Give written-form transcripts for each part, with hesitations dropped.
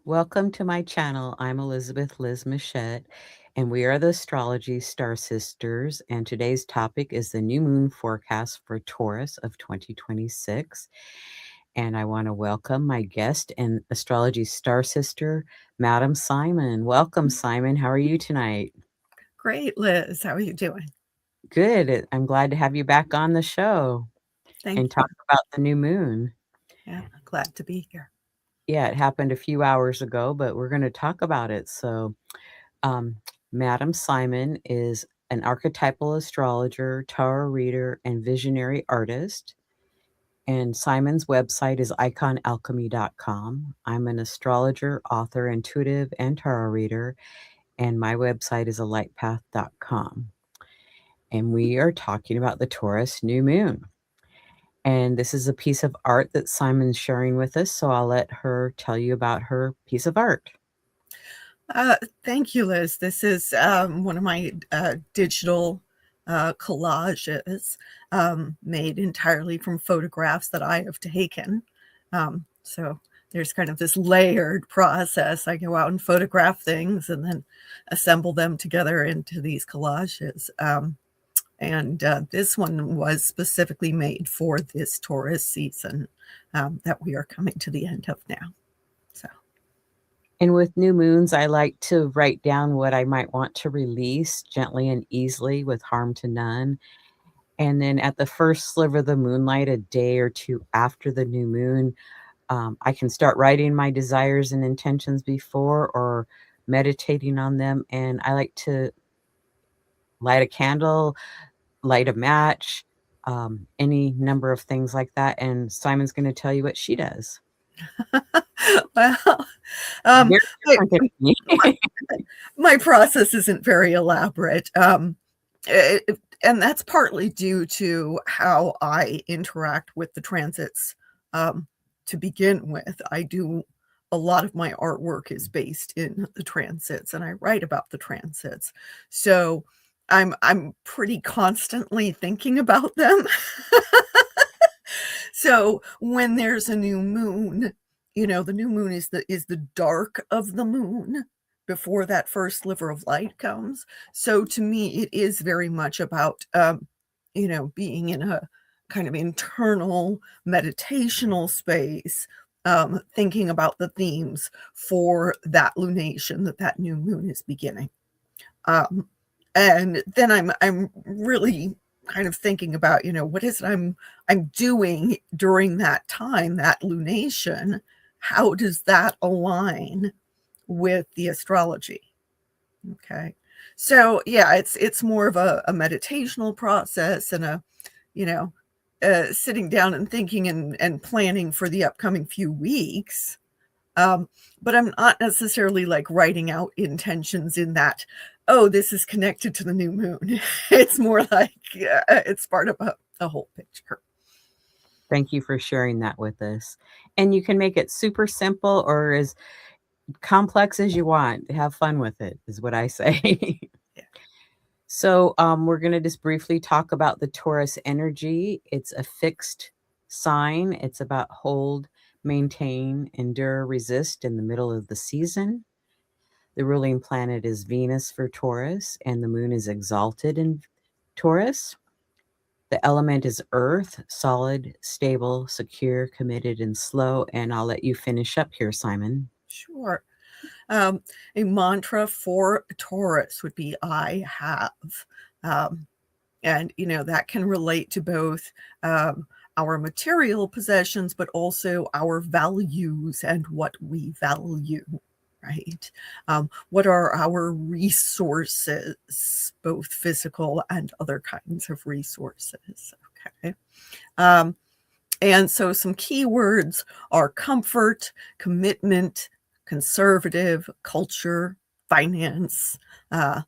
Welcome to my channel. I'm Elizabeth Liz Machette, and we are the Astrology Star Sisters. And today's topic is the new moon forecast for Taurus of 2026. And I want to welcome my guest and Astrology Star Sister, Madam Simon. Welcome, Simon. How are you tonight? Great, Liz. How are you doing? Good. I'm glad to have you back on the show Thank and you. talk about the new moon. Yeah, glad to be here. Yeah, it happened a few hours ago, but we're going to talk about it. So, Um, Madam Simon is an archetypal astrologer, tarot reader, and visionary artist. And Simon's website is iconalchemy.com. I'm an astrologer, author, intuitive, and tarot reader, and my website is alightpath.com. And we are talking about the Taurus new moon. And this is a piece of art that Simon's sharing with us, so I'll let her tell you about her piece of art. Thank you, Liz. This is one of my digital collages made entirely from photographs that I have taken. So there's kind of this layered process. I go out and photograph things and then assemble them together into these collages. And this one was specifically made for this Taurus season that we are coming to the end of now. So, And with new moons, I like to write down what I might want to release gently and easily with harm to none. And then at the first sliver of the moonlight, a day or two after the new moon, I can start writing my desires and intentions before or meditating on them. And I like to light a candle, light a match, any number of things like that. And Simon's going to tell you what she does. well, um, Very my, different than me. my process isn't very elaborate. And that's partly due to how I interact with the transits to begin with. I do a lot of my artwork is based in the transits and I write about the transits. So I'm pretty constantly thinking about them. So when there's a new moon, the new moon is the dark of the moon before that first sliver of light comes. So to me, it is very much about being in a kind of internal meditational space, thinking about the themes for that lunation that new moon is beginning. Um, and then I'm really kind of thinking about what is it I'm doing during that time, that lunation. How does that align with the astrology? Okay, so yeah, it's more of a meditational process and a you know sitting down and thinking and planning for the upcoming few weeks. um, but I'm not necessarily like writing out intentions in that, oh, this is connected to the new moon. It's more like it's part of a whole picture. Thank you for sharing that with us. And you can make it super simple or as complex as you want. Have fun with it, is what I say. Yeah. So, we're going to just briefly talk about the Taurus energy. It's a fixed sign, it's about hold, maintain, endure, resist in the middle of the season. The ruling planet is Venus for Taurus, and the moon is exalted in Taurus. The element is earth, solid, stable, secure, committed, and slow. And I'll let you finish up here, Simon. Sure. Um, a mantra for Taurus would be I have. Um, and, that can relate to both our material possessions, but also our values and what we value, right? What are our resources, both physical and other kinds of resources? Okay. Um, and so some keywords are comfort, commitment, conservative, culture, finance, uh,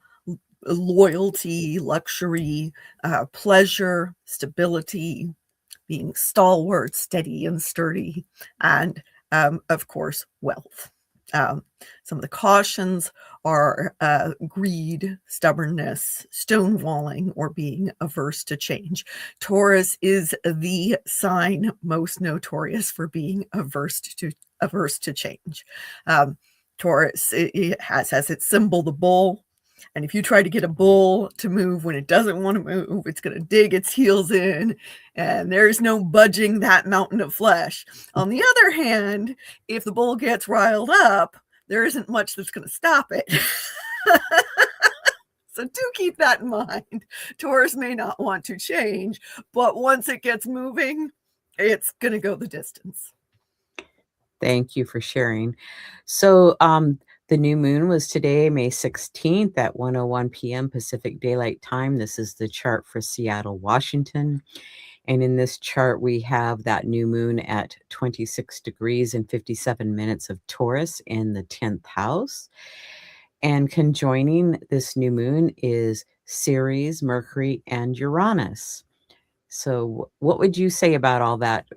loyalty, luxury, pleasure, stability, being stalwart, steady, and sturdy, and of course, wealth. Some of the cautions are greed, stubbornness, stonewalling, or being averse to change. Taurus is the sign most notorious for being averse to change. Taurus, it has as its symbol the bull. And if you try to get a bull to move when it doesn't want to move, it's going to dig its heels in, and there's no budging that mountain of flesh. On the other hand, if the bull gets riled up, there isn't much that's going to stop it. So do keep that in mind. Taurus may not want to change, but once it gets moving, it's going to go the distance. Thank you for sharing. So, the new moon was today, May 16th at 1:01 p.m. Pacific Daylight Time. This is the chart for Seattle, Washington. And in this chart, we have that new moon at 26 degrees and 57 minutes of Taurus in the 10th house. And conjoining this new moon is Ceres, Mercury, and Uranus. So, what would you say about all that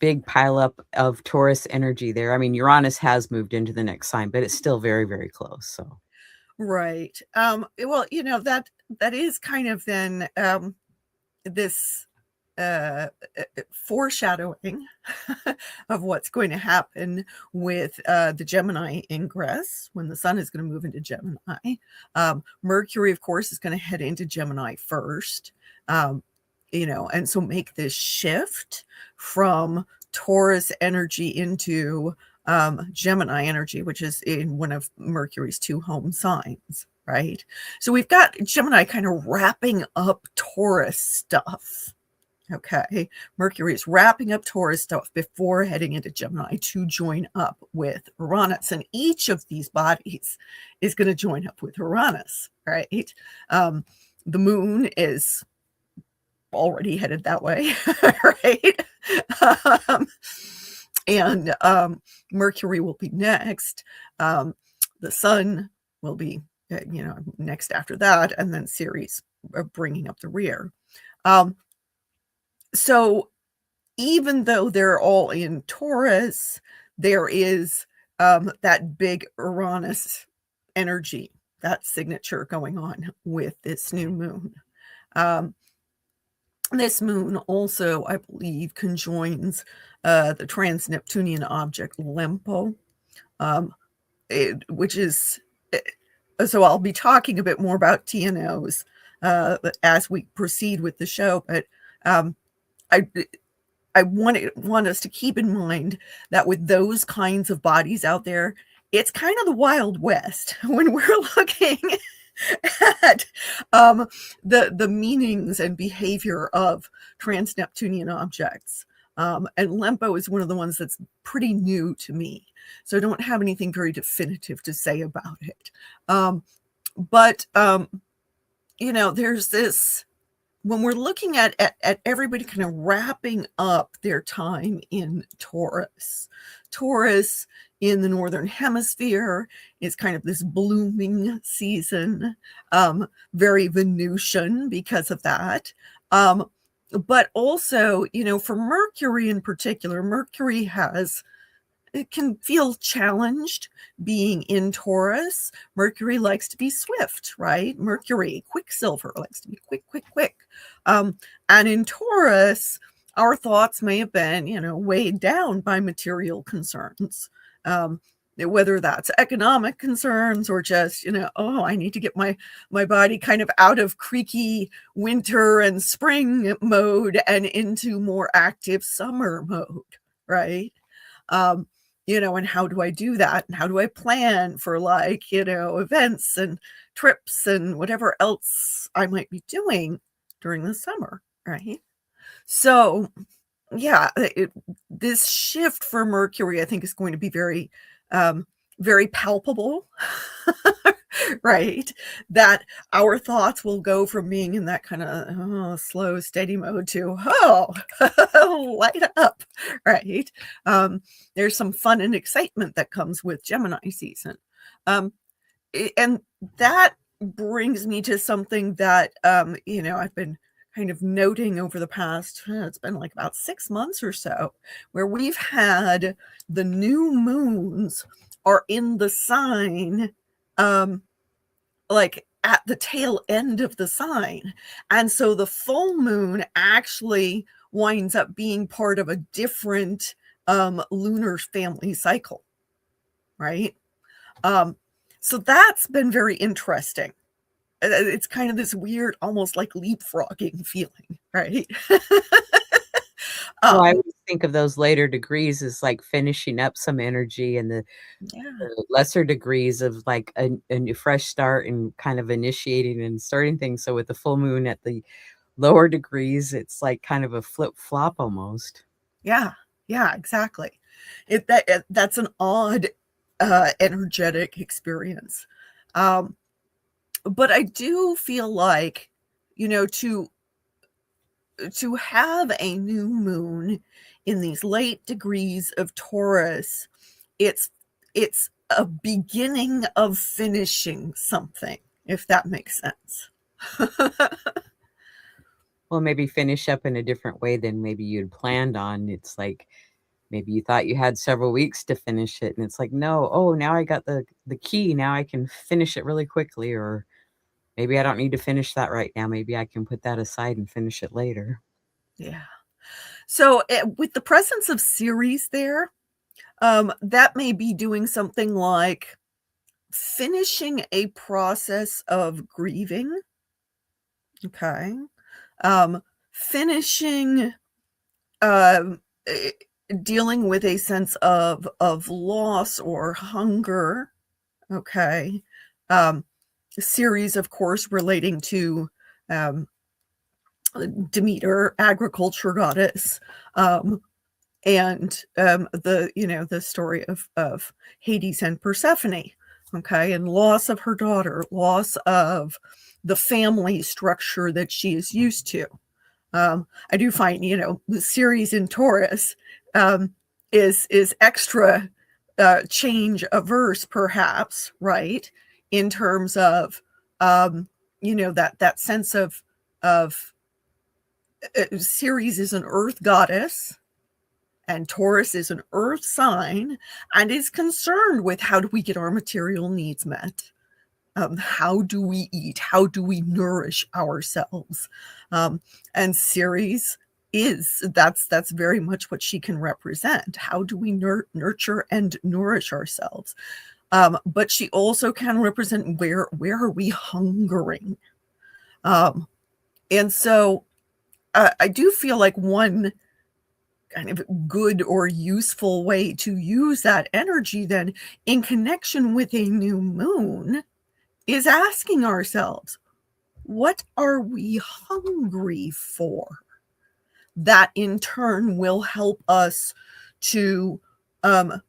big pileup of Taurus energy there? I mean, Uranus has moved into the next sign, but it's still very, very close. So, Right. Well, that is kind of then this foreshadowing of what's going to happen with the Gemini ingress when the sun is going to move into Gemini. Mercury, of course, is going to head into Gemini first. And so make this shift from Taurus energy into Gemini energy, which is in one of Mercury's two home signs, right? So we've got Gemini kind of wrapping up Taurus stuff. Okay, Mercury is wrapping up Taurus stuff before heading into Gemini to join up with Uranus. And each of these bodies is going to join up with Uranus, right? The moon is already headed that way, right? And Mercury will be next. The sun will be, next after that, and then Ceres bringing up the rear. So even though they're all in Taurus, there is that big Uranus energy, that signature going on with this new moon. This moon also, I believe, conjoins the trans-Neptunian object Lempo, which is, so I'll be talking a bit more about TNOs as we proceed with the show, but I want us to keep in mind that with those kinds of bodies out there, it's kind of the Wild West when we're looking at the meanings and behavior of trans-Neptunian objects. And Lempo is one of the ones that's pretty new to me, so I don't have anything very definitive to say about it. But there's this, when we're looking at everybody kind of wrapping up their time in Taurus. Taurus in the Northern Hemisphere is kind of this blooming season, very Venusian because of that. But also, for Mercury in particular, Mercury it can feel challenged being in Taurus. Mercury likes to be swift, right? Mercury, Quicksilver, likes to be quick, quick, quick. And in Taurus, our thoughts may have been, weighed down by material concerns. Whether that's economic concerns or just, I need to get my body kind of out of creaky winter and spring mode and into more active summer mode, right? And how do I do that? And how do I plan for events and trips and whatever else I might be doing during the summer, right? So, yeah, this shift for Mercury, I think, is going to be very, very palpable, right? That our thoughts will go from being in that kind of slow, steady mode to, light up, right? There's some fun and excitement that comes with Gemini season. And that brings me to something that, I've been kind of noting over the past, it's been like about 6 months or so, where we've had the new moons are in the sign, like at the tail end of the sign. And so the full moon actually winds up being part of a different lunar family cycle, right? Um, so that's been very interesting. It's kind of this weird, almost like leapfrogging feeling, right? Well, I um, always think of those later degrees as, like, finishing up some energy, and yeah, the lesser degrees of, like, a new fresh start and kind of initiating and starting things. So with the full moon at the lower degrees, it's like kind of a flip-flop almost. yeah, yeah, exactly. That's an odd energetic experience. Um, but I do feel like, you know, to have a new moon in these late degrees of Taurus, it's it's a beginning of finishing something, if that makes sense. Well, maybe finish up in a different way than maybe you'd planned on. It's like maybe you thought you had several weeks to finish it, and it's like, "No, oh, now I got the key, now I can finish it really quickly," or maybe I don't need to finish that right now, maybe I can put that aside and finish it later. Yeah. So, with the presence of Ceres there, that may be doing something like finishing a process of grieving, okay? Finishing, um, eh, dealing with a sense of loss or hunger, okay? Um, Ceres, of course, relating to, um, Demeter, agriculture goddess, um, and the the story of Hades and Persephone, okay, and loss of her daughter, loss of the family structure that she is used to. I do find, the series in Taurus is extra change averse, perhaps, right? In terms of that sense of Ceres is an earth goddess, and Taurus is an earth sign and is concerned with how do we get our material needs met? How do we eat? How do we nourish ourselves? Um, and Ceres that's very much what she can represent. How do we nurture and nourish ourselves? But she also can represent where are we hungering? Um, and so I do feel like one kind of good or useful way to use that energy then in connection with a new moon is asking ourselves, what are we hungry for? That in turn will help us to um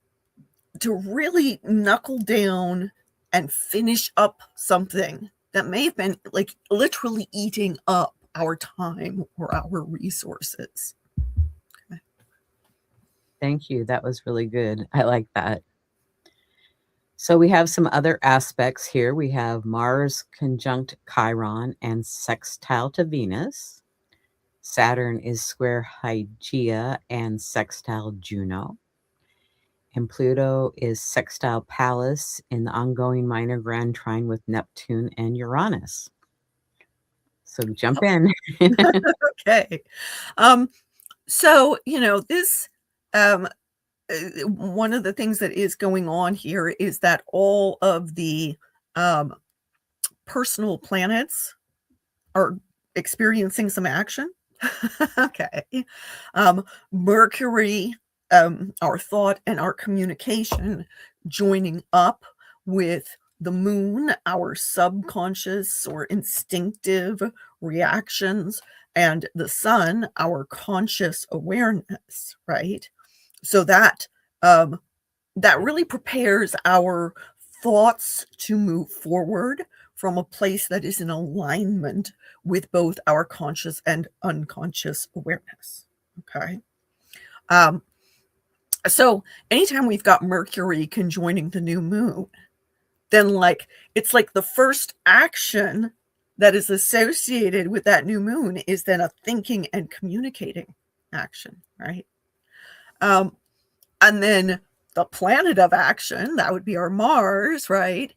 to really knuckle down and finish up something that may have been like literally eating up our time or our resources. Thank you, that was really good, I like that. So we have some other aspects here. We have Mars conjunct Chiron and sextile to Venus. Saturn is square Hygeia and sextile Juno. And Pluto is sextile Pallas in the ongoing minor grand trine with Neptune and Uranus. So jump in. Okay. Um, so, this, um, one of the things that is going on here is that all of the um, personal planets are experiencing some action. Okay. Mercury, our thought and our communication joining up with the moon, our subconscious or instinctive reactions, and the sun, our conscious awareness, right? So um, that really prepares our thoughts to move forward from a place that is in alignment with both our conscious and unconscious awareness. Okay. Um, so anytime we've got Mercury conjoining the new moon, then it's like the first action that is associated with that new moon is then a thinking and communicating action, right? Um, and then the planet of action, that would be our Mars, right?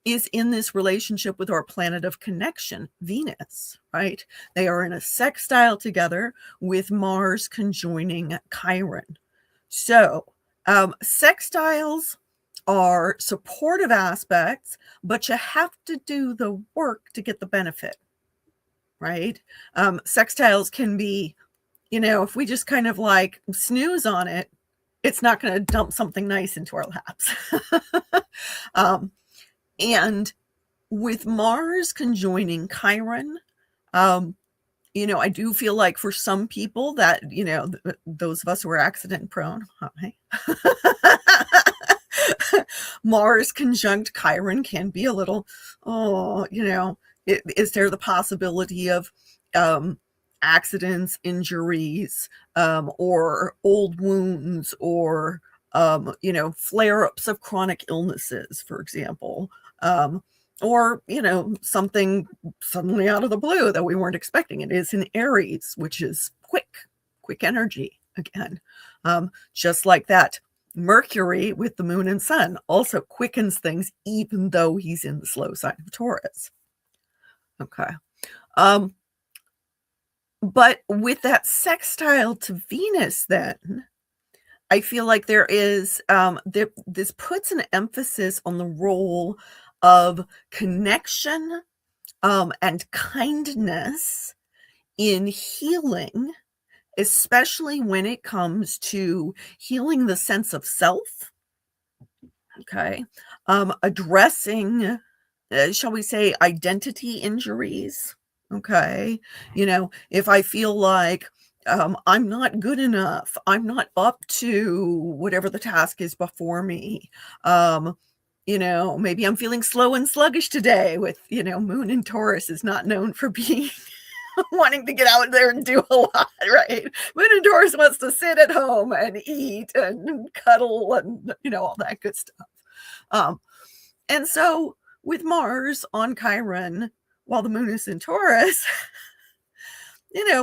Is in this relationship with our planet of connection, Venus, right? They are in a sextile together with Mars conjoining Chiron. So, sextiles are supportive aspects, but you have to do the work to get the benefit, right? Sextiles can be, if we just kind of like snooze on it, it's not going to dump something nice into our laps. And with Mars conjoining Chiron, I do feel like for some people that, those of us who are accident prone, hi. Mars conjunct Chiron can be a little, is there the possibility of accidents, injuries, or old wounds, or, flare-ups of chronic illnesses, for example, or, something suddenly out of the blue that we weren't expecting. It is in Aries, which is quick energy again. Just like that, Mercury with the moon and sun also quickens things, even though he's in the slow sign of Taurus. Okay. But with that sextile to Venus, then I feel like there is this puts an emphasis on the role of connection and kindness in healing, especially when it comes to healing the sense of self. Okay. Addressing, shall we say, identity injuries. Okay. If I feel like I'm not good enough, I'm not up to whatever the task is before me. Maybe I'm feeling slow and sluggish today with, Moon in Taurus is not known for being wanting to get out there and do a lot, right? Moon in Taurus wants to sit at home and eat and cuddle and, all that good stuff. And so with Mars on Chiron, while the moon is in Taurus,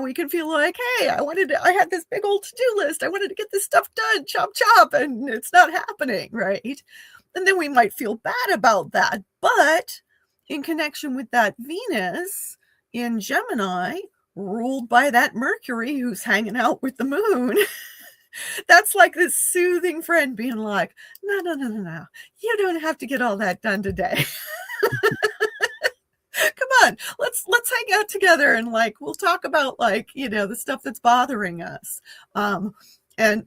we can feel like, hey, I had this big old to-do list. I wanted to get this stuff done, chop, chop, and it's not happening, right? And then we might feel bad about that. But in connection with that Venus in Gemini, ruled by that Mercury who's hanging out with the moon, that's like this soothing friend being like, no. You don't have to get all that done today. Come on, let's hang out together and we'll talk about the stuff that's bothering us, and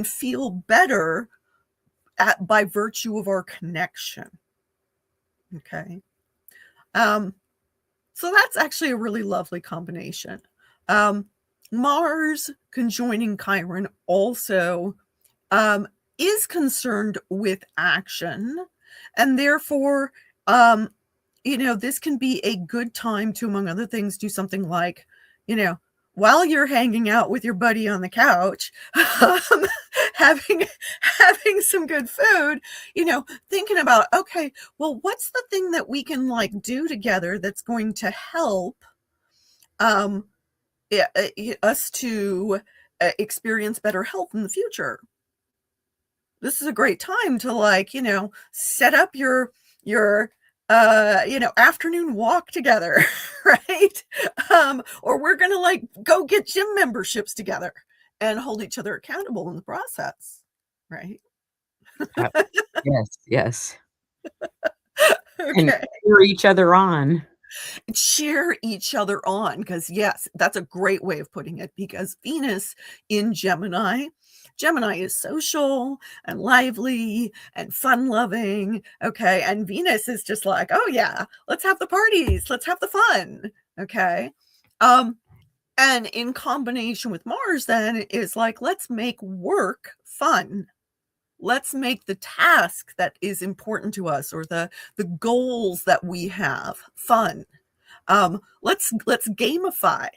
feel better by virtue of our connection. Okay. So that's actually a really lovely combination. Mars conjoining Chiron also is concerned with action, and therefore, this can be a good time to, among other things, do something like, while you're hanging out with your buddy on the couch, having some good food, thinking about, okay, well, what's the thing that we can do together that's going to help us to experience better health in the future. This is a great time to set up your afternoon walk together, right? Or we're gonna go get gym memberships together and hold each other accountable in the process, right? Uh, yes. And Okay. cheer each other on. Cheer each other on, because yes, that's a great way of putting it, because Venus in Gemini is social and lively and fun loving. Okay. And Venus is just like, oh yeah, let's have the parties. Let's have the fun. Okay. And in combination with Mars then is let's make work fun. Let's make the task that is important to us, or the goals that we have, fun. Let's gamify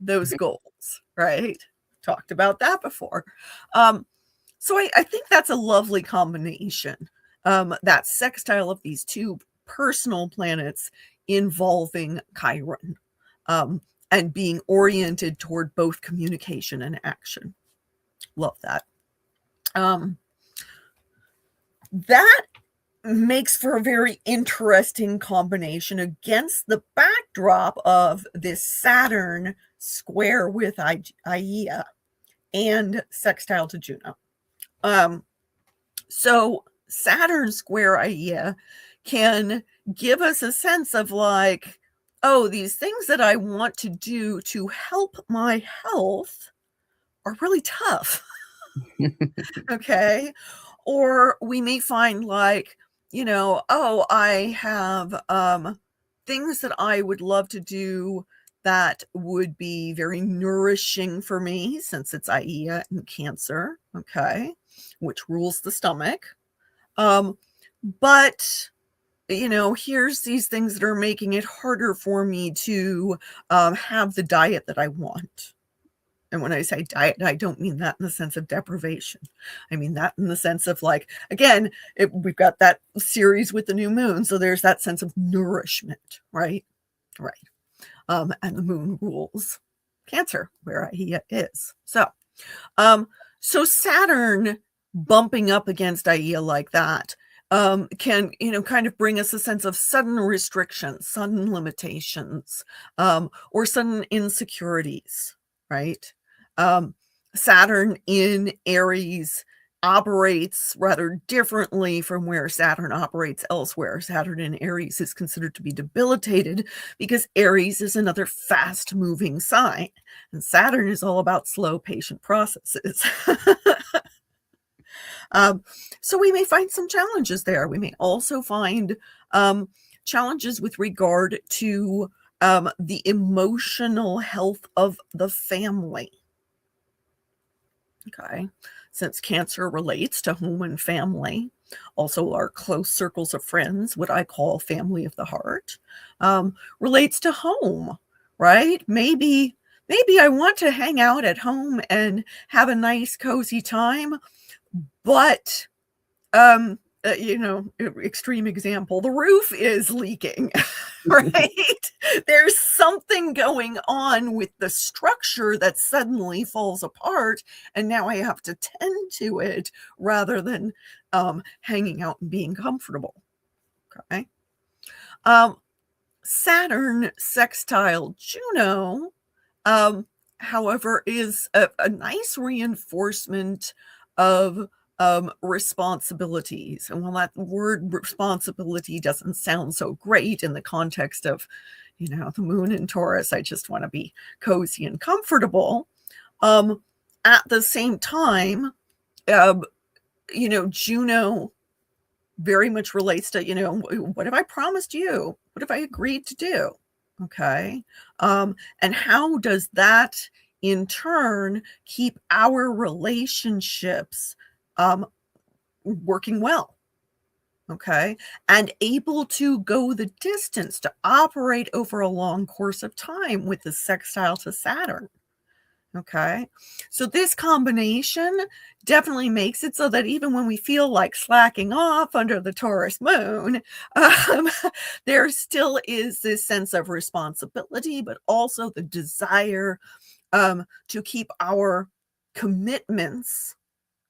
those goals, right? Talked about that before. So I think that's a lovely combination. That sextile of these two personal planets involving Chiron, and being oriented toward both communication and action. Love that. That makes for a very interesting combination against the backdrop of this Saturn square with Aia and sextile to Juno. So Saturn square Aia can give us a sense of like, oh, these things that I want to do to help my health are really tough. Okay. Or we may find like, oh, I have things that I would love to do that would be very nourishing for me since it's Aia and Cancer, okay, which rules the stomach. But here's these things that are making it harder for me to have the diet that I want. And when I say diet, I don't mean that in the sense of deprivation. I mean that in the sense of like, again, we've got that series with the new moon. So there's that sense of nourishment, right? Right. And the moon rules Cancer, where Aia is. So Saturn bumping up against Aia like that can, kind of bring us a sense of sudden restrictions, sudden limitations, or sudden insecurities, right? Saturn in Aries operates rather differently from where Saturn operates elsewhere. Saturn in Aries is considered to be debilitated because Aries is another fast moving sign, and Saturn is all about slow, patient processes. So we may find some challenges there. We may also find challenges with regard to the emotional health of the family. Okay, since Cancer relates to home and family, also our close circles of friends, what I call family of the heart, relates to home, right? Maybe I want to hang out at home and have a nice cozy time, but extreme example, the roof is leaking. Right? There's something going on with the structure that suddenly falls apart, and now I have to tend to it rather than hanging out and being comfortable. Okay. Saturn sextile Juno, however, is a nice reinforcement of responsibilities. And while that word responsibility doesn't sound so great in the context of, the moon in Taurus, I just want to be cozy and comfortable. At the same time, Juno very much relates to, what have I promised you? What have I agreed to do? Okay. And how does that in turn keep our relationships working well? Okay. And able to go the distance, to operate over a long course of time with the sextile to Saturn. Okay. So this combination definitely makes it so that even when we feel like slacking off under the Taurus moon, there still is this sense of responsibility, but also the desire to keep our commitments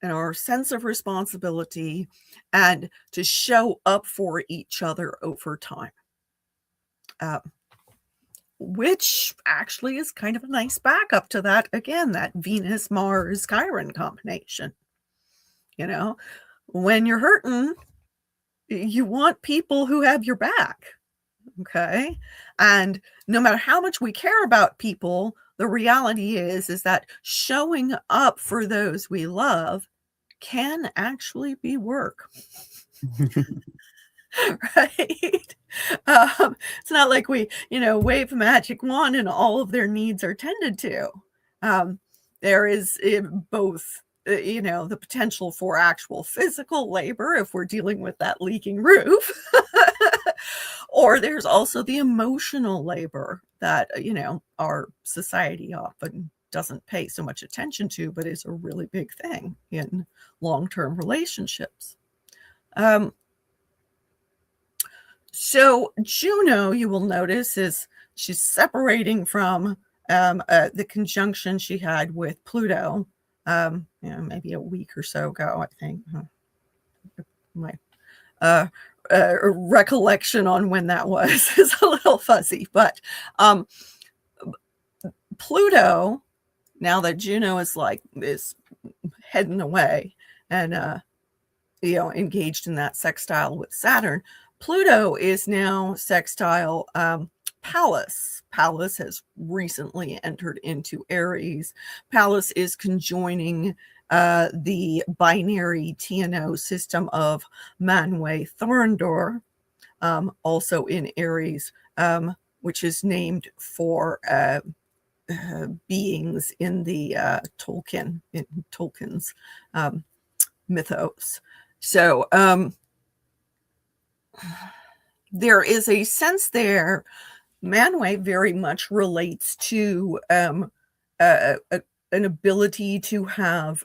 and our sense of responsibility and to show up for each other over time. Which actually is kind of a nice backup to that, again, that Venus-Mars Chiron combination. When you're hurting, you want people who have your back. Okay. And no matter how much we care about people, the reality is that showing up for those we love can actually be work. Right? It's not like we, wave a magic wand and all of their needs are tended to. There is both, the potential for actual physical labor if we're dealing with that leaking roof, or there's also the emotional labor that, our society often doesn't pay so much attention to, but is a really big thing in long-term relationships. So Juno, you will notice, she's separating from the conjunction she had with Pluto, maybe a week or so ago, I think. my uh, recollection on when that was is a little fuzzy. But um, Pluto, now that Juno is heading away and engaged in that sextile with Saturn, Pluto is now sextile Pallas. Pallas has recently entered into Aries. Pallas is conjoining the binary TNO system of Manwë Thorndor, also in Aries, which is named for beings in the Tolkien's mythos. So there is a sense there. Manwë very much relates to an ability to have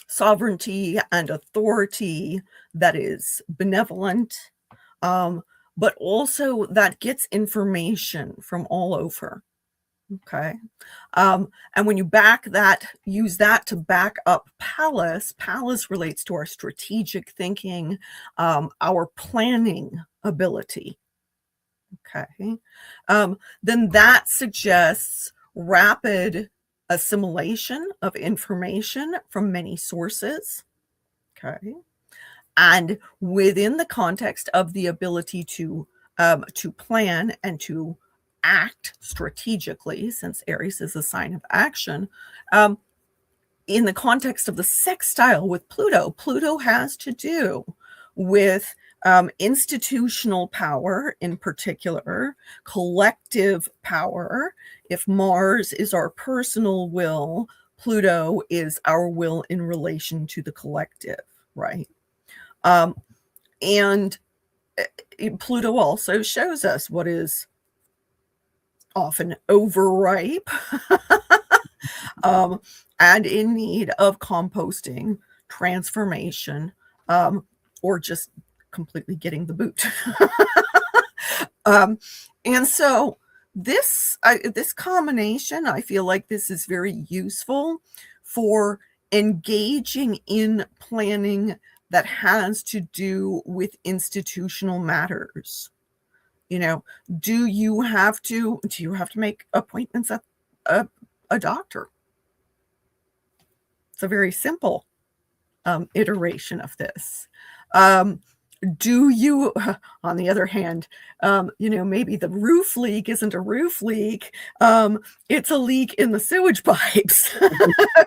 sovereignty and authority that is benevolent, but also that gets information from all over. Okay. And when you use that to back up Pallas relates to our strategic thinking, our planning ability. Okay. Then that suggests rapid assimilation of information from many sources. Okay. And within the context of the ability to plan and to act strategically, since Aries is a sign of action, in the context of the sextile with Pluto, Pluto has to do with institutional power in particular, collective power. If Mars is our personal will, Pluto is our will in relation to the collective, right? And Pluto also shows us what is often overripe and in need of composting, transformation, or just completely getting the boot. And so this combination, I feel like this is very useful for engaging in planning that has to do with institutional matters. Do you have to make appointments at a doctor? It's a very simple iteration of this. Do you, on the other hand, maybe the roof leak isn't a roof leak, it's a leak in the sewage pipes.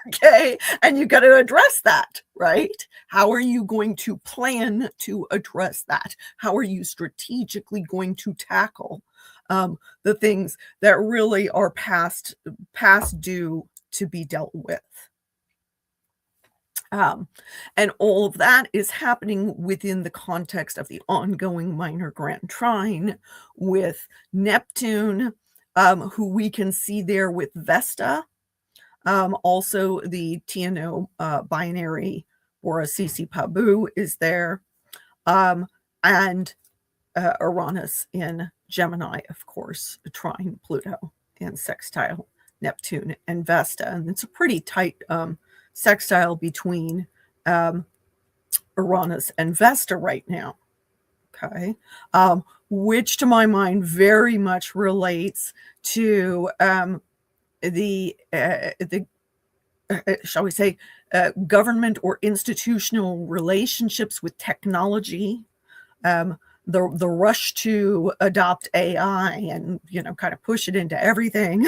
Okay, and you got to address that, right? How are you going to plan to address that? How are you strategically going to tackle the things that really are past due to be dealt with? And all of that is happening within the context of the ongoing minor grand trine with Neptune, who we can see there with Vesta. Also, the TNO binary Bora Sisi Pabu is there. And Uranus in Gemini, of course, trine Pluto and sextile Neptune and Vesta. And it's a pretty tight sextile between Uranus and Vesta right now. Okay. Which to my mind very much relates to the shall we say, government or institutional relationships with technology, the rush to adopt AI and kind of push it into everything.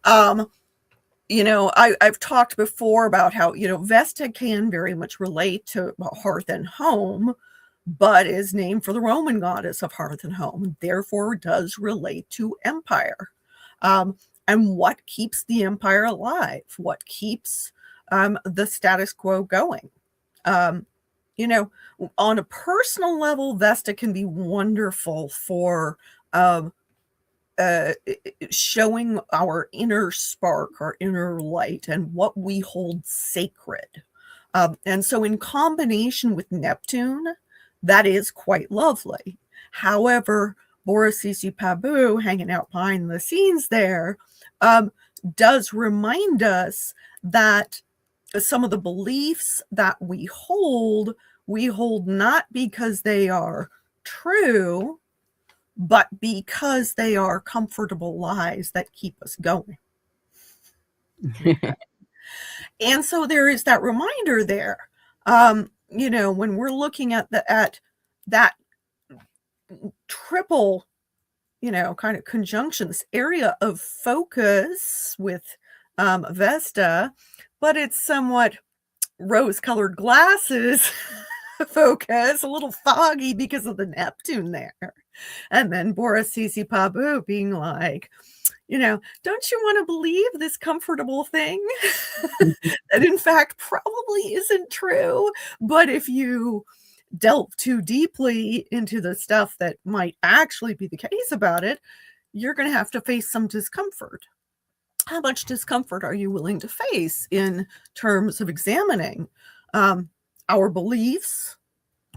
I've talked before about how Vesta can very much relate to hearth and home, but is named for the Roman goddess of hearth and home, therefore does relate to empire. And what keeps the empire alive? What keeps the status quo going? On a personal level, Vesta can be wonderful for showing our inner spark, our inner light, and what we hold sacred. And so in combination with Neptune, that is quite lovely. However, Bora Sisi Pabu, hanging out behind the scenes there, does remind us that some of the beliefs that we hold not because they are true, but because they are comfortable lies that keep us going. Okay. And so there is that reminder there. When we're looking at that triple, kind of conjunction, this area of focus with Vesta, but it's somewhat rose-colored glasses focus, a little foggy because of the Neptune there. And then Boris Sisi Pabu being like, don't you want to believe this comfortable thing that in fact probably isn't true? But if you delve too deeply into the stuff that might actually be the case about it, you're going to have to face some discomfort. How much discomfort are you willing to face in terms of examining our beliefs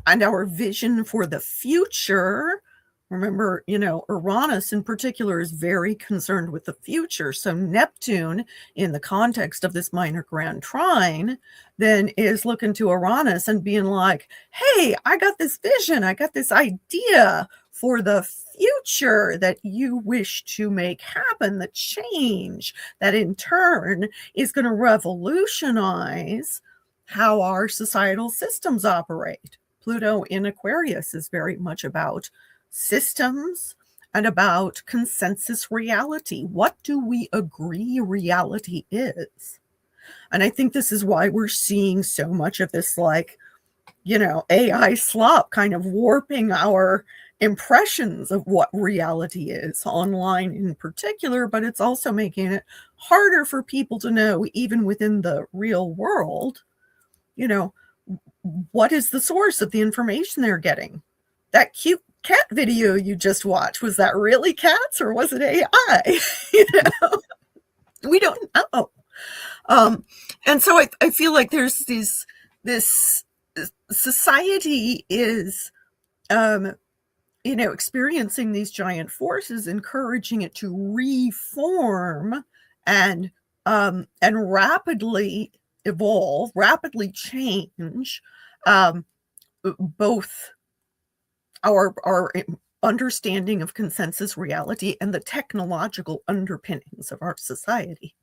and our vision for the future? Remember, Uranus in particular is very concerned with the future. So Neptune, in the context of this minor grand trine, then is looking to Uranus and being like, hey, I got this vision, I got this idea for the future that you wish to make happen, the change that in turn is going to revolutionize how our societal systems operate. Pluto in Aquarius is very much about systems and about consensus reality. What do we agree reality is? And I think this is why we're seeing so much of this, AI slop kind of warping our impressions of what reality is online in particular, but it's also making it harder for people to know, even within the real world, what is the source of the information they're getting. That cute cat video you just watched, was that really cats or was it AI? We don't know. And so I feel like there's this society is experiencing these giant forces, encouraging it to reform and rapidly evolve, rapidly change both our understanding of consensus reality and the technological underpinnings of our society.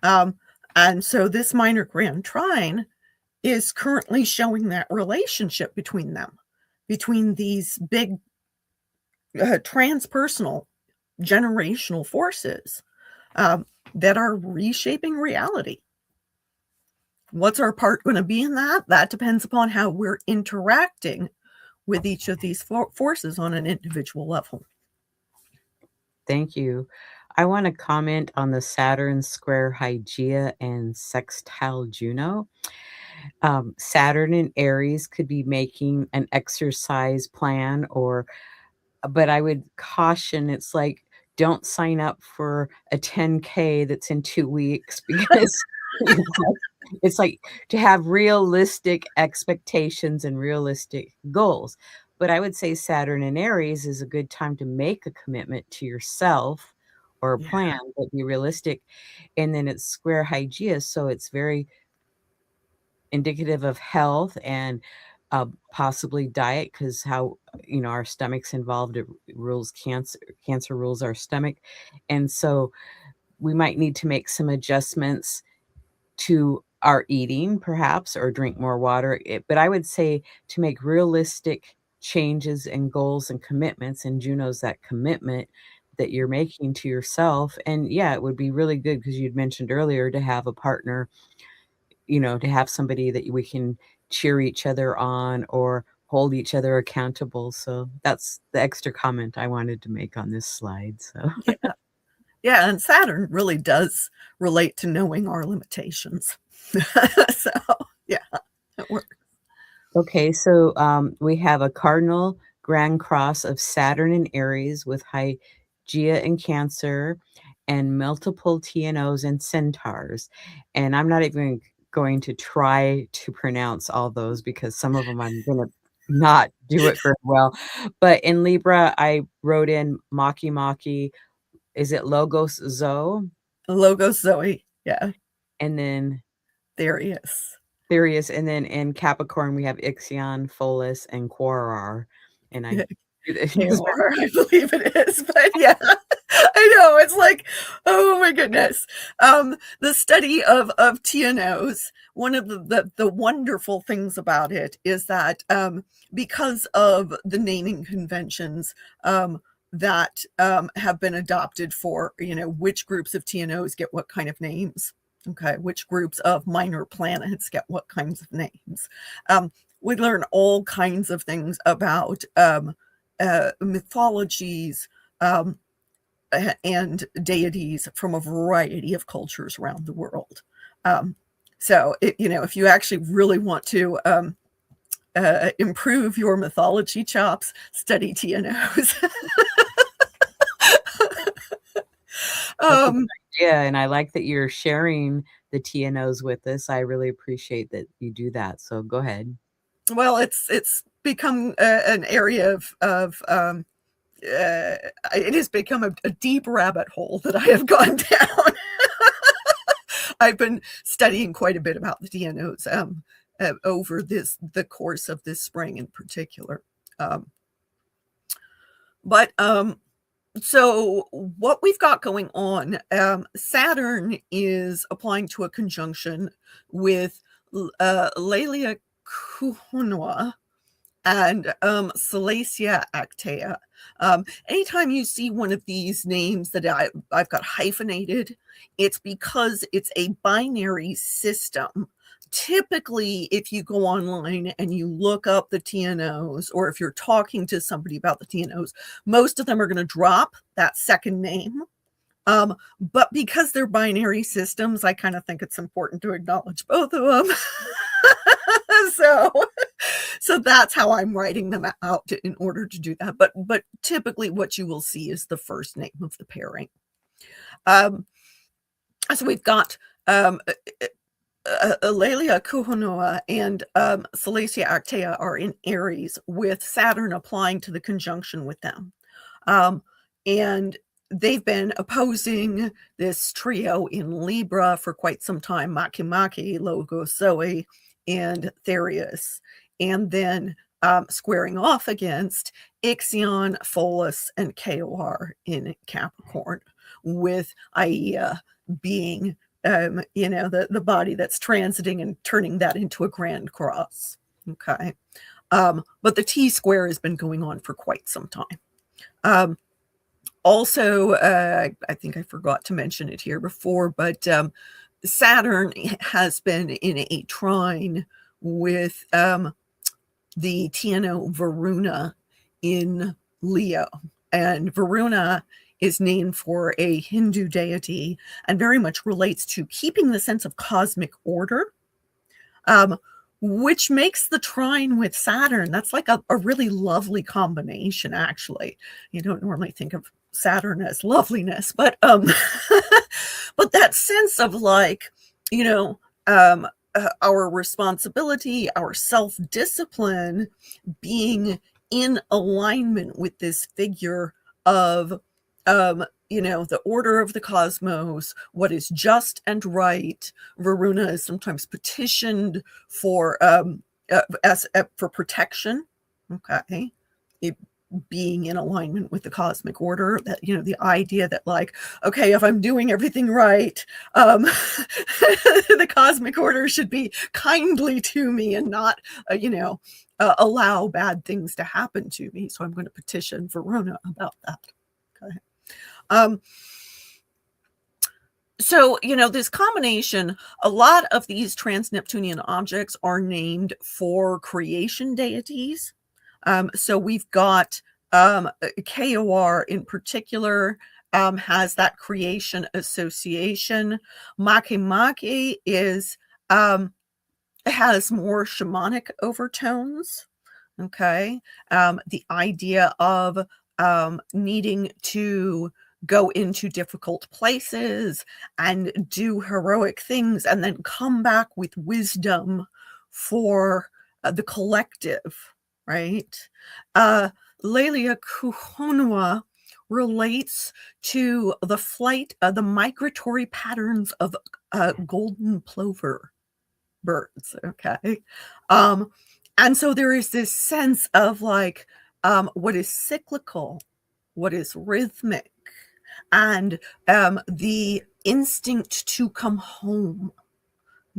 And so this minor grand trine is currently showing that relationship between them, between these big transpersonal generational forces that are reshaping reality. What's our part going to be in that? That depends upon how we're interacting with each of these forces on an individual level. Thank you. I want to comment on the Saturn square Hygeia and sextile Juno. Saturn in Aries could be making an exercise plan, but I would caution, it's like, don't sign up for a 10K that's in 2 weeks because it's like to have realistic expectations and realistic goals. But I would say Saturn in Aries is a good time to make a commitment to yourself or a Yeah. plan, but be realistic. And then it's square Hygeia, so it's very indicative of health and possibly diet, because how our stomach's involved. It rules cancer. Cancer rules our stomach, and so we might need to make some adjustments to our eating, perhaps, or drink more water. But I would say to make realistic changes and goals and commitments, and Juno's that commitment that you're making to yourself. And yeah, it would be really good because you'd mentioned earlier to have a partner, to have somebody that we can cheer each other on or hold each other accountable. So that's the extra comment I wanted to make on this slide. So Yeah. Yeah, and Saturn really does relate to knowing our limitations. So, yeah, it works. okay, so we have a cardinal grand cross of Saturn in Aries with Hygeia in Cancer and multiple TNOs and centaurs. And I'm not even going to try to pronounce all those because some of them I'm going to not do it very well. But in Libra, I wrote in Maki Maki. Is it Logos Zoe? Logos Zoe, yeah. And then There he is. There he is, and then in Capricorn, we have Ixion, Pholus, and Quaoar, and I KMR, I believe it is, but yeah, I know, it's like, oh my goodness. The study of TNOs, one of the wonderful things about it is that, because of the naming conventions, that, have been adopted for, which groups of TNOs get what kind of names, okay, which groups of minor planets get what kinds of names. We learn all kinds of things about, mythologies, um, and deities from a variety of cultures around the world. Um, so, if you actually really want to, improve your mythology chops, study TNOs. That's a good um, idea, and I like that you're sharing the TNOs with us. I really appreciate that you do that, so go ahead. well, it's become an area of it has become a deep rabbit hole that I have gone down. I've been studying quite a bit about the DNOs over the course of this spring in particular. Um, but so what we've got going on, Saturn is applying to a conjunction with Lelia Kuhunwa and Salacia actea. Anytime you see one of these names that I've got hyphenated, it's because it's a binary system. Typically, if you go online and you look up the TNOs, or if you're talking to somebody about the TNOs, most of them are going to drop that second name. But because they're binary systems, I kind of think it's important to acknowledge both of them. so so that's how I'm writing them out in order to do that. But typically what you will see is the first name of the pairing. Um, so we've got Alelia Kuhonoa and Salacia actea are in Aries, with Saturn applying to the conjunction with them. And they've been opposing this trio in Libra for quite some time, Makemake, Logos Zoe, and Therius. And then squaring off against Ixion, Pholus, and Koar in Capricorn, with Aia being the body that's transiting and turning that into a grand cross. Okay. But the T square has been going on for quite some time. Also, I think I forgot to mention it here before, but Saturn has been in a trine with the TNO Varuna in Leo. And Varuna is named for a Hindu deity and very much relates to keeping the sense of cosmic order, which makes the trine with Saturn, that's like a really lovely combination, actually. You don't normally think of Saturn as loveliness, but but that sense of like, you know, our responsibility, our self-discipline being in alignment with this figure of the order of the cosmos, what is just and right. Varuna is sometimes petitioned for for protection. Okay. Being in alignment with the cosmic order, that the idea that, like, okay, if I'm doing everything right, the cosmic order should be kindly to me and not allow bad things to happen to me. So I'm going to petition Verona about that. Okay. So, this combination, a lot of these trans-Neptunian objects are named for creation deities. So we've got KOR in particular, has that creation association. Makemake has more shamanic overtones. Okay. The idea of needing to go into difficult places and do heroic things and then come back with wisdom for the collective, right? Lelia Kuhonwa relates to the flight, the migratory patterns of golden plover. birds, okay? Um, and so there is this sense of like what is cyclical, what is rhythmic, and the instinct to come home.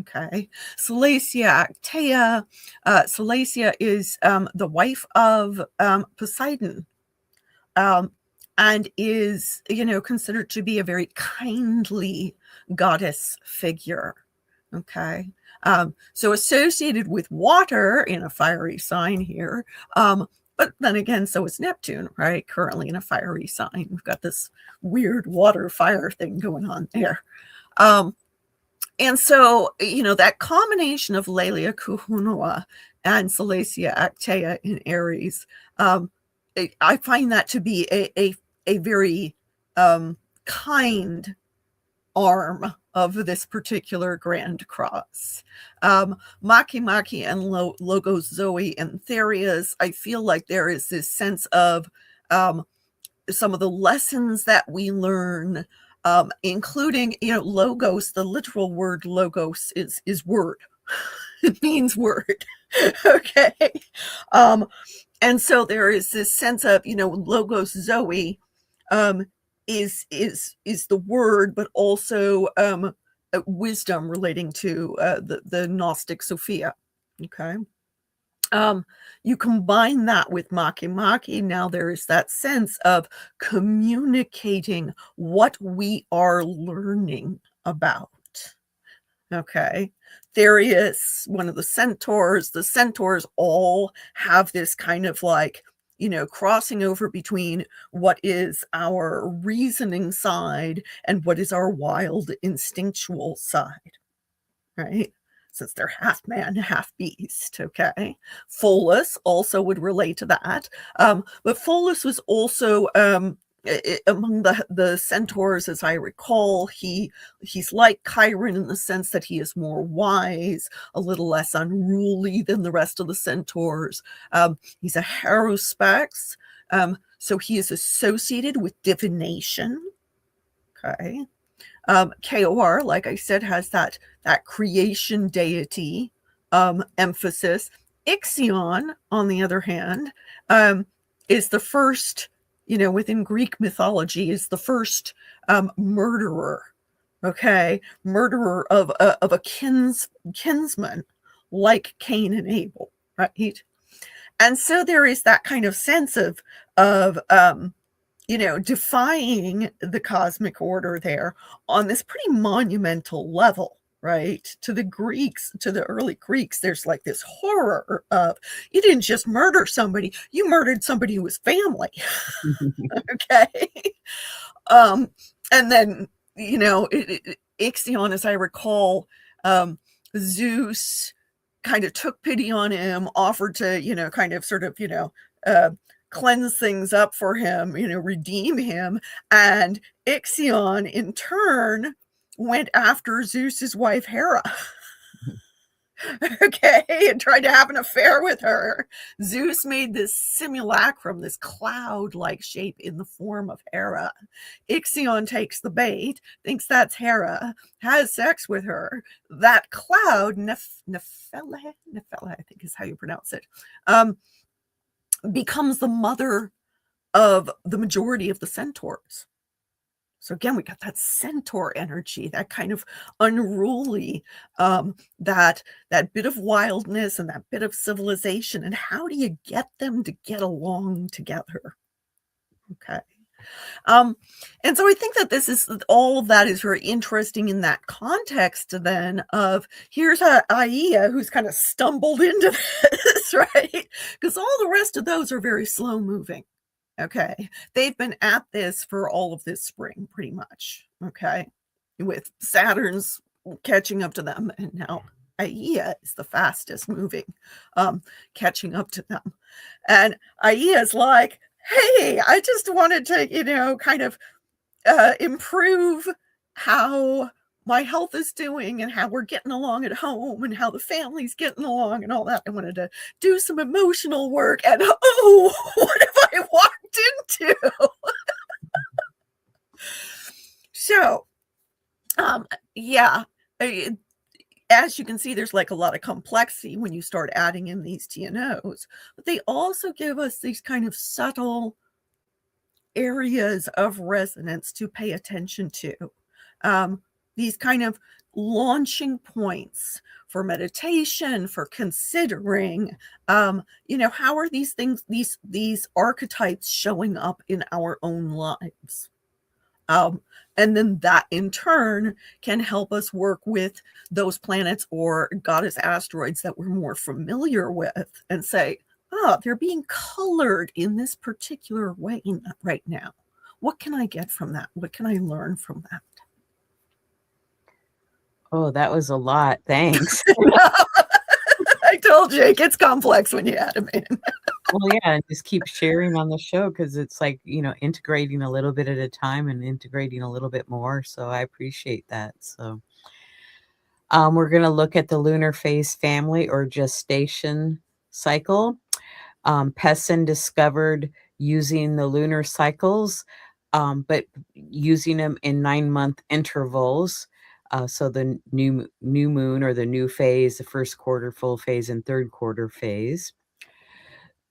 Okay. Salacia Actea. Salacia is the wife of Poseidon, um, and is, considered to be a very kindly goddess figure. Okay. So associated with water in a fiery sign here. But then again, so is Neptune, right? Currently in a fiery sign. We've got this weird water fire thing going on there. Um, and so, that combination of Lelia Kuhunua and Salacia Actea in Aries, I find that to be a very kind arm of this particular Grand Cross. Maki Maki and Logos Zoe and Therias, I feel like there is this sense of some of the lessons that we learn, including, logos. The literal word logos is word. It means word. Okay. Um, and so there is this sense of, logos Zoe is the word, but also wisdom relating to the Gnostic Sophia. Okay. You combine that with Maki Maki, now there is that sense of communicating what we are learning about. Okay. Therius, one of the centaurs all have this kind of like, crossing over between what is our reasoning side and what is our wild instinctual side, right? Since they're half man, half beast, okay? Pholus also would relate to that. But Pholus was also among the centaurs, as I recall. He's like Chiron in the sense that he is more wise, a little less unruly than the rest of the centaurs. He's a haruspex, so he is associated with divination, okay? KOR, like I said, has that creation deity emphasis. Ixion, on the other hand, is the first, within Greek mythology, is the first murderer. Okay, murderer of a kinsman, like Cain and Abel, right? And so there is that kind of sense of defying the cosmic order there on this pretty monumental level, right? To the Greeks, to the early Greeks, there's like this horror of, you didn't just murder somebody, you murdered somebody who was family. Okay. And then, Ixion, as I recall, Zeus kind of took pity on him, offered to, kind of sort of, cleanse things up for him, redeem him. And Ixion, in turn, went after Zeus's wife Hera. Okay, and tried to have an affair with her. Zeus made this simulacrum, this cloud-like shape in the form of Hera. Ixion takes the bait, thinks that's Hera, has sex with her. That cloud, Nephele, I think is how you pronounce it, becomes the mother of the majority of the centaurs. So again, we got that centaur energy, that kind of unruly, that bit of wildness and that bit of civilization. And how do you get them to get along together? Okay. And so I think that all of that is very interesting in that context then of here's Aia who's kind of stumbled into this, right? Because all the rest of those are very slow moving. Okay. They've been at this for all of this spring, pretty much. Okay. With Saturn's catching up to them. And now Aia is the fastest moving, catching up to them. And Aia's like, hey, I just wanted to, kind of improve how my health is doing and how we're getting along at home and how the family's getting along and all that. I wanted to do some emotional work. And oh, what have I walked into? So, yeah, as you can see, there's like a lot of complexity when you start adding in these TNOs, but they also give us these kind of subtle areas of resonance to pay attention to. These kind of launching points for meditation, for considering, how are these things, these archetypes showing up in our own lives? Um, and then that in turn can help us work with those planets or goddess asteroids that we're more familiar with and say, oh, they're being colored in this particular way right now. What can I get from that? What can I learn from that? Oh, that was a lot. Thanks. I told you it gets complex when you add them in. Well, yeah, and just keep sharing on the show because it's like, integrating a little bit at a time and integrating a little bit more. So I appreciate that. So we're going to look at the lunar phase family or gestation cycle. Pessin discovered using the lunar cycles, but using them in 9-month intervals. So the new moon or the new phase, the first quarter full phase and third quarter phase.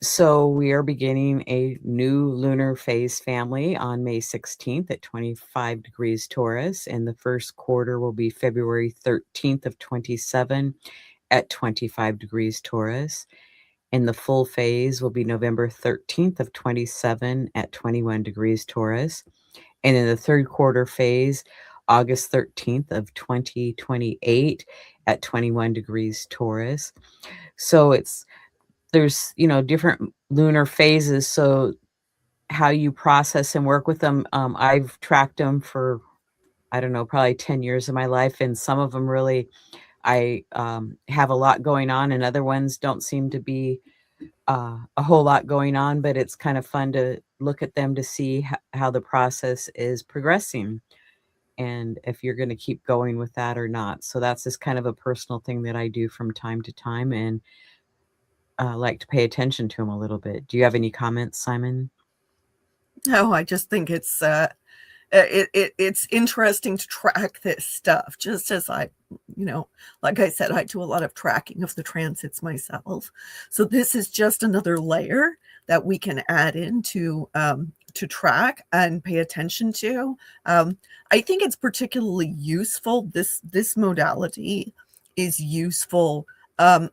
So we are beginning a new lunar phase family on May 16th at 25 degrees Taurus, and the first quarter will be February 13th of 27 at 25 degrees Taurus. And the full phase will be November 13th of 27 at 21 degrees Taurus. And in the third quarter phase, August 13th of 2028 at 21 degrees Taurus. So there's, different lunar phases. So how you process and work with them, I've tracked them for, I don't know, probably 10 years of my life. And some of them really, I have a lot going on, and other ones don't seem to be a whole lot going on, but it's kind of fun to look at them to see how the process is progressing and if you're going to keep going with that or not. So that's just kind of a personal thing that I do from time to time, and like to pay attention to them a little bit. Do you have any comments, Simon? No, I just think it's interesting to track this stuff. Just as like I said, I do a lot of tracking of the transits myself. So this is just another layer that we can add in to track and pay attention to. I think it's particularly useful. This modality is useful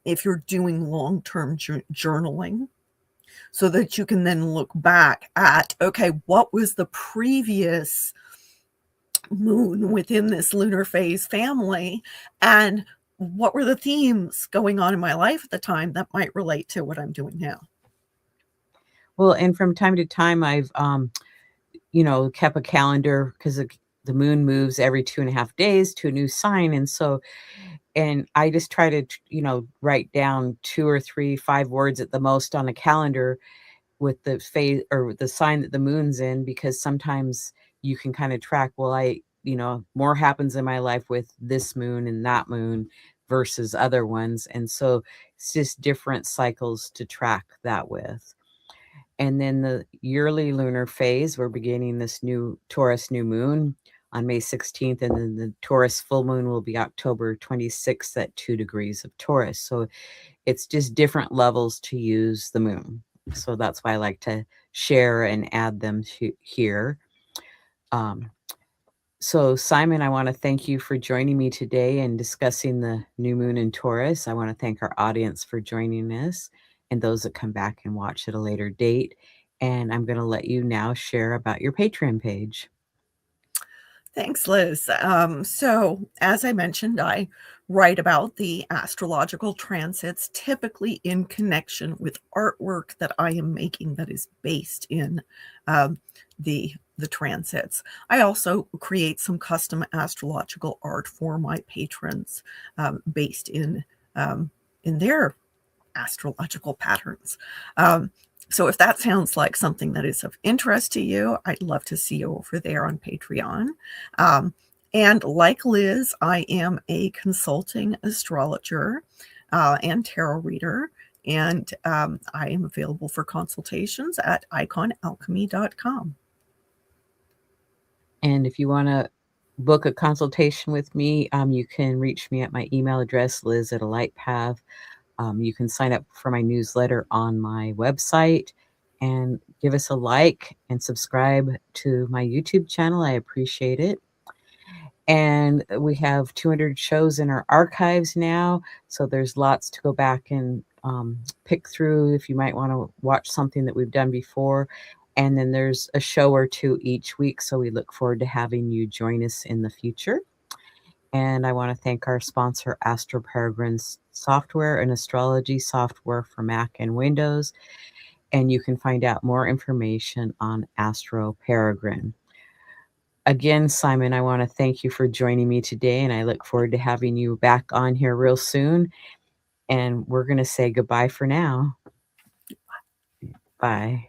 if you're doing long-term journaling, so that you can then look back at, okay, what was the previous moon within this lunar phase family, and what were the themes going on in my life at the time that might relate to what I'm doing now. Well, and from time to time, I've, kept a calendar because the moon moves every 2.5 days to a new sign. And I just try to, write down 2 or 3, 5 words at the most on a calendar with the phase or with the sign that the moon's in, because sometimes you can kind of track, well, more happens in my life with this moon and that moon versus other ones. And so it's just different cycles to track that with. And then the yearly lunar phase, we're beginning this new Taurus new moon on May 16th, and then the Taurus full moon will be October 26th at 2 degrees of Taurus. So it's just different levels to use the moon. So that's why I like to share and add them here. So Simon, I want to thank you for joining me today and discussing the new moon in Taurus. I want to thank our audience for joining us and those that come back and watch at a later date. And I'm going to let you now share about your Patreon page. Thanks, Liz. So, as I mentioned, I write about the astrological transits, typically in connection with artwork that I am making that is based in the transits. I also create some custom astrological art for my patrons, based in their astrological patterns. So if that sounds like something that is of interest to you, I'd love to see you over there on Patreon. And like Liz, I am a consulting astrologer and tarot reader, and I am available for consultations at iconalchemy.com. And if you want to book a consultation with me, you can reach me at my email address, liz at a light path. You can sign up for my newsletter on my website and give us a like and subscribe to my YouTube channel. I appreciate it. And we have 200 shows in our archives now, so there's lots to go back and pick through if you might want to watch something that we've done before. And then there's a show or two each week, so we look forward to having you join us in the future. And I want to thank our sponsor, Astro Peregrine's software and astrology software for Mac and Windows. And you can find out more information on Astro Peregrine. Again, Simon, I want to thank you for joining me today, and I look forward to having you back on here real soon. And we're going to say goodbye for now. Bye.